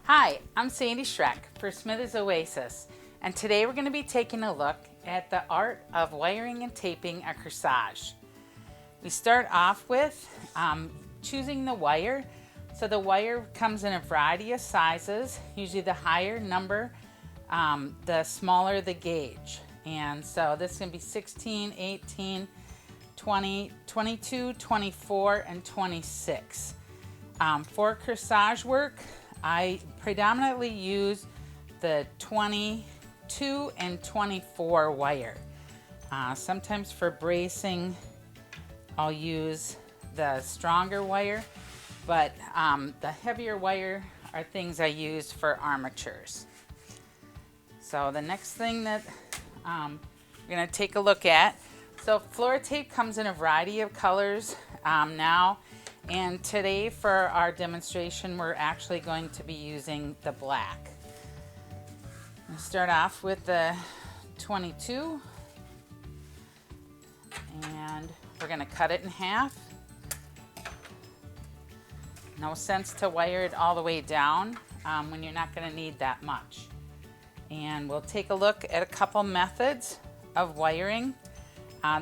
Hi, I'm Sandy Schreck for Smithers OASIS, and today we're going to be taking a look at the art of wiring and taping a corsage. We start off with choosing the wire. So the wire comes in a variety of sizes, usually the higher number, the smaller the gauge. And so this is going to be 16, 18, 20, 22, 24, and 26. For corsage work, I predominantly use the 22 and 24 wire. Sometimes for bracing, I'll use the stronger wire, but the heavier wire are things I use for armatures. So the next thing that we're going to take a look at, so floor tape comes in a variety of colors now. And today for our demonstration, we're actually going to be using the black. We'll start off with the 22, and we're going to cut it in half. No sense to wire it all the way down when you're not going to need that much. And we'll take a look at a couple methods of wiring.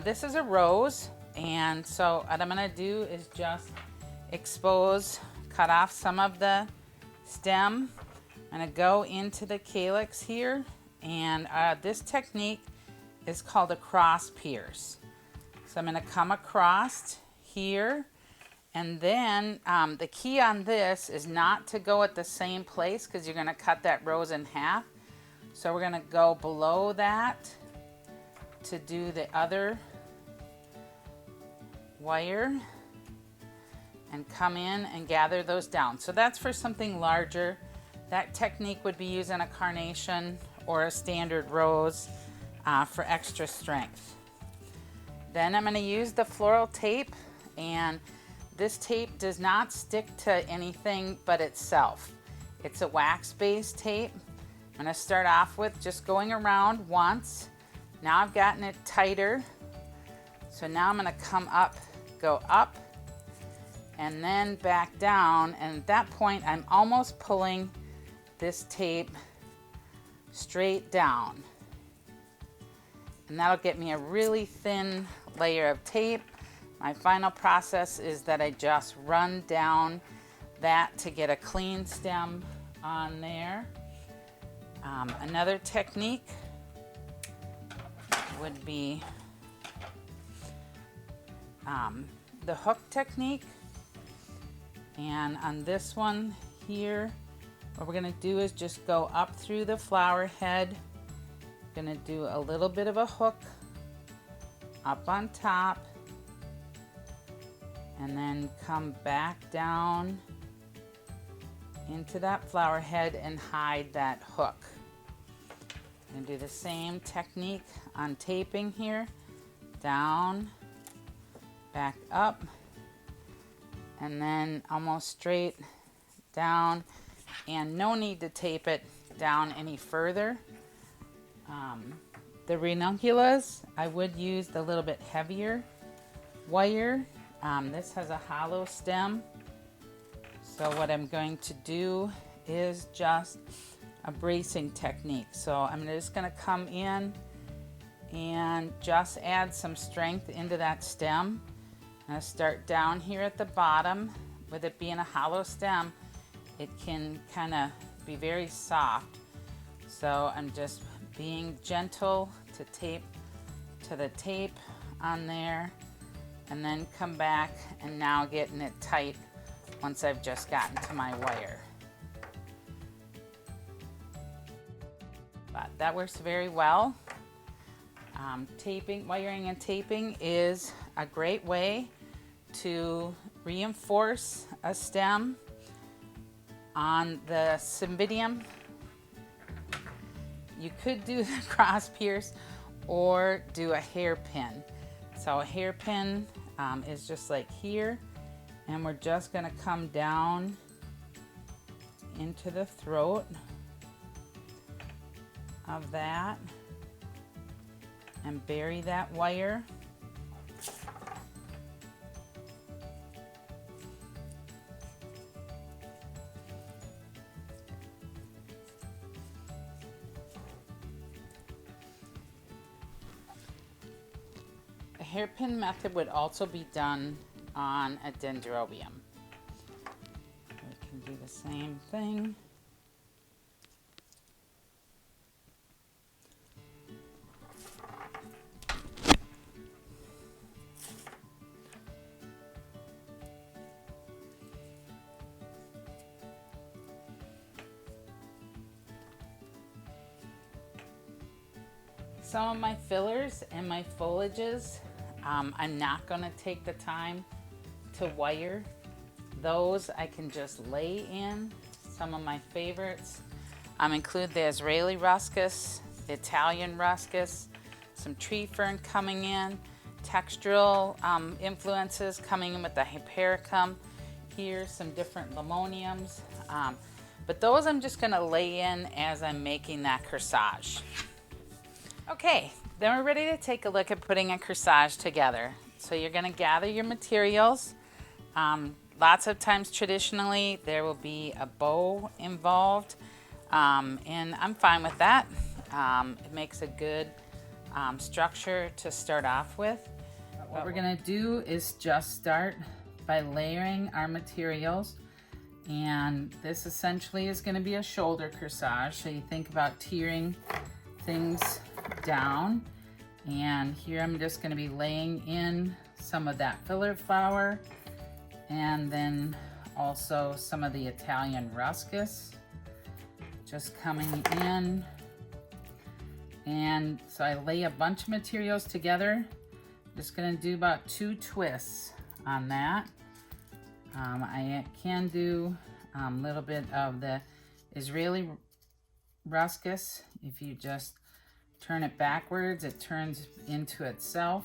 This is a rose, and so what I'm going to do is just cut off some of the stem. I'm going to go into the calyx here, and this technique is called a cross pierce. So I'm going to come across here, and then the key on this is not to go at the same place because you're going to cut that rose in half. So we're going to go below that to do the other wire and come in and gather those down. So that's for something larger. That technique would be used in a carnation or a standard rose for extra strength. Then I'm going to use the floral tape, and this tape does not stick to anything but itself. It's a wax-based tape. I'm going to start off with just going around once. Now I've gotten it tighter. So now I'm going to come up, go up, and then back down, and at that point I'm almost pulling this tape straight down, and that'll get me a really thin layer of tape. My final process is that I just run down that to get a clean stem on there. Another technique would be the hook technique. And on this one here, what we're going to do is just go up through the flower head. Going to do a little bit of a hook up on top, and then come back down into that flower head and hide that hook. And do the same technique on taping here. Down, back up, and then almost straight down, and no need to tape it down any further. The ranunculus, I would use the little bit heavier wire. This has a hollow stem, so what I'm going to do is just a bracing technique. So I'm just going to come in and just add some strength into that stem. I'm going to start down here at the bottom. With it being a hollow stem, it can kind of be very soft. So I'm just being gentle to the tape on there, and then come back and now getting it tight once I've just gotten to my wire. But that works very well. Wiring and taping is a great way to reinforce a stem on the cymbidium. You could do the cross pierce or do a hairpin. So a hairpin is just like here, and we're just going to come down into the throat of that and bury that wire. hairpin method would also be done on a dendrobium. We can do the same thing. Some of my fillers and my foliages, I'm not going to take the time to wire. Those I can just lay in. Some of my favorites include the Israeli ruscus, the Italian ruscus, some tree fern coming in, textural influences coming in with the hypericum. Here's some different limoniums. But those I'm just going to lay in as I'm making that corsage. Okay, then we're ready to take a look at putting a corsage together. So you're going to gather your materials. Lots of times traditionally there will be a bow involved, and I'm fine with that. It makes a good structure to start off with. What we're going to do is just start by layering our materials, and this essentially is going to be a shoulder corsage. So you think about tiering things down, and here I'm just going to be laying in some of that filler flower, and then also some of the Italian ruscus just coming in. And so I lay a bunch of materials together. I'm just going to do about 2 twists on that. I can do a little bit of the Israeli ruscus. If you just turn it backwards, it turns into itself,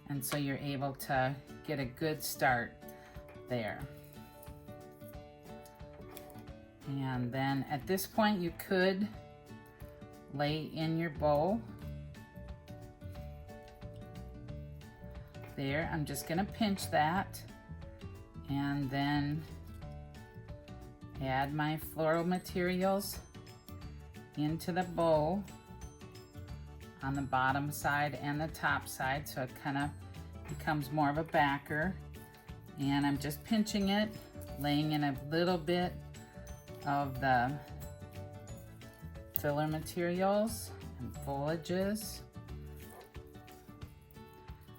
and so you're able to get a good start there. And then at this point you could lay in your bow. There, I'm just going to pinch that and then add my floral materials into the bow on the bottom side and the top side, so it kind of becomes more of a backer. And I'm just pinching it, laying in a little bit of the filler materials and foliages.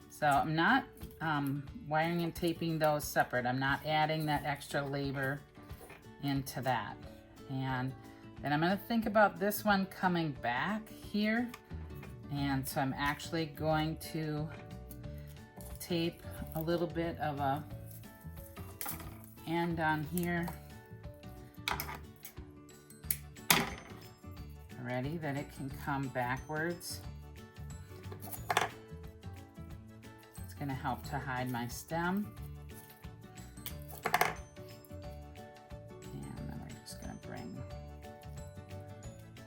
So I'm not wiring and taping those separate. I'm not adding that extra labor into that. And then I'm going to think about this one coming back here. And so I'm actually going to tape a little bit of a end on here, ready that it can come backwards. It's going to help to hide my stem. And then we're just going to bring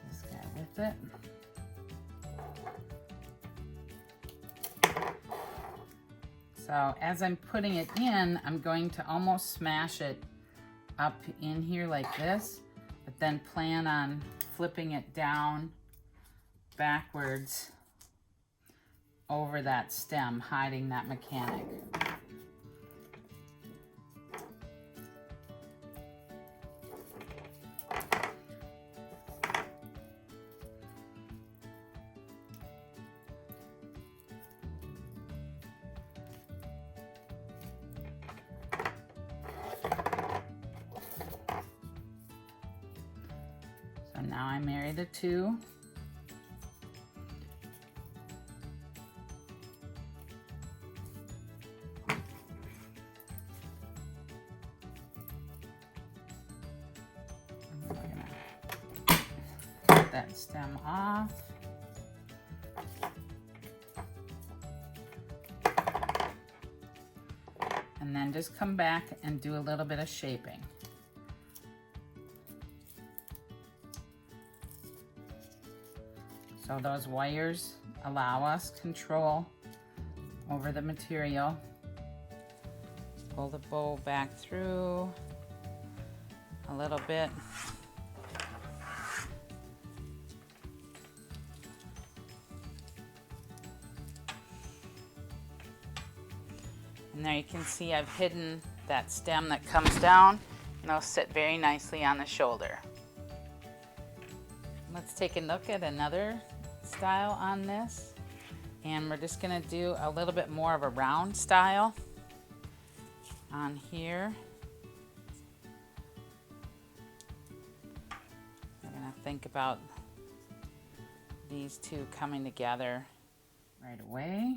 this guy with it. So as I'm putting it in, I'm going to almost smash it up in here like this, but then plan on flipping it down backwards over that stem, hiding that mechanic. So now I marry the two. And we're gonna cut that stem off. And then just come back and do a little bit of shaping. So those wires allow us control over the material. Pull the bow back through a little bit. And there you can see I've hidden that stem that comes down, and it'll sit very nicely on the shoulder. Let's take a look at another style on this, and we're just going to do a little bit more of a round style on here. We're going to think about these two coming together right away.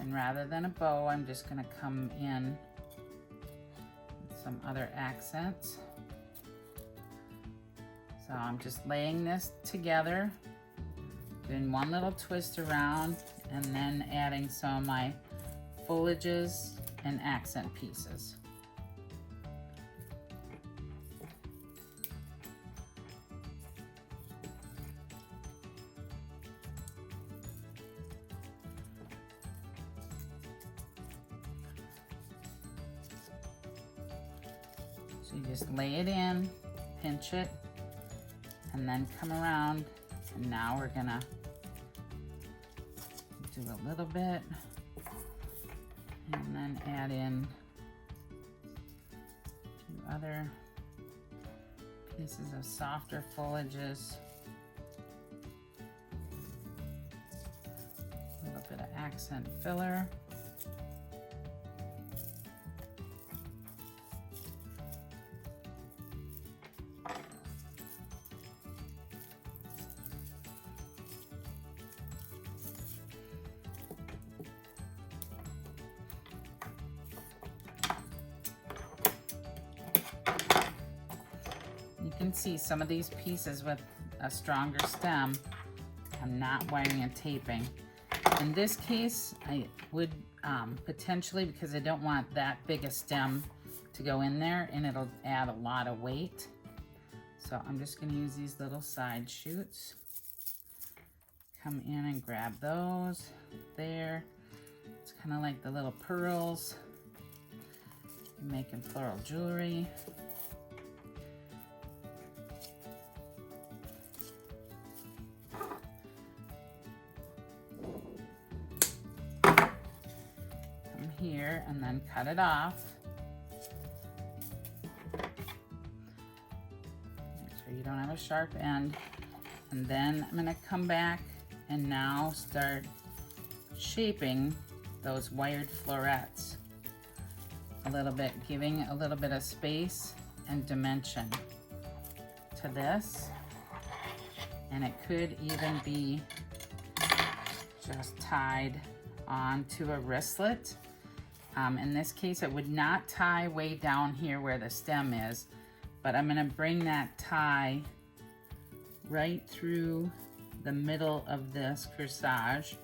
And rather than a bow, I'm just going to come in with some other accents. So I'm just laying this together, doing one little twist around, and then adding some of my foliages and accent pieces. So you just lay it in, pinch it, and then come around, and now we're gonna do a little bit, and then add in two other pieces of softer foliages, a little bit of accent filler. You can see some of these pieces with a stronger stem, I'm not wiring and taping. In this case, I would potentially, because I don't want that big a stem to go in there and it'll add a lot of weight. So I'm just going to use these little side shoots. Come in and grab those there. It's kind of like the little pearls. You're making floral jewelry. Here and then cut it off. Make sure you don't have a sharp end. And then I'm going to come back and now start shaping those wired florets a little bit, giving a little bit of space and dimension to this. And it could even be just tied onto a wristlet. In this case, it would not tie way down here where the stem is, but I'm going to bring that tie right through the middle of this corsage.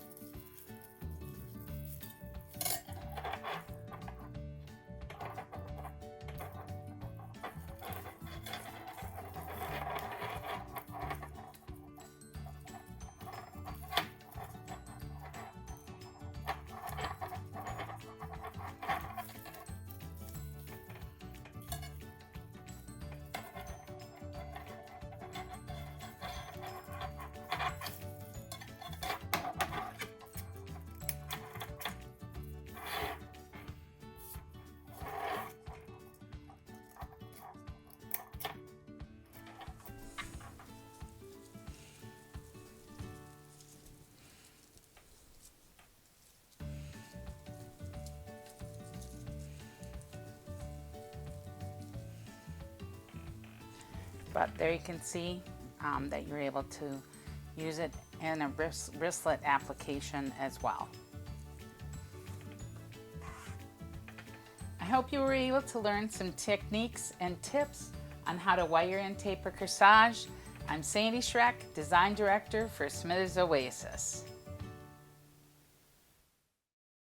But there you can see that you're able to use it in a wristlet application as well. I hope you were able to learn some techniques and tips on how to wire and tape a corsage. I'm Sandy Schreck, Design Director for Smithers OASIS.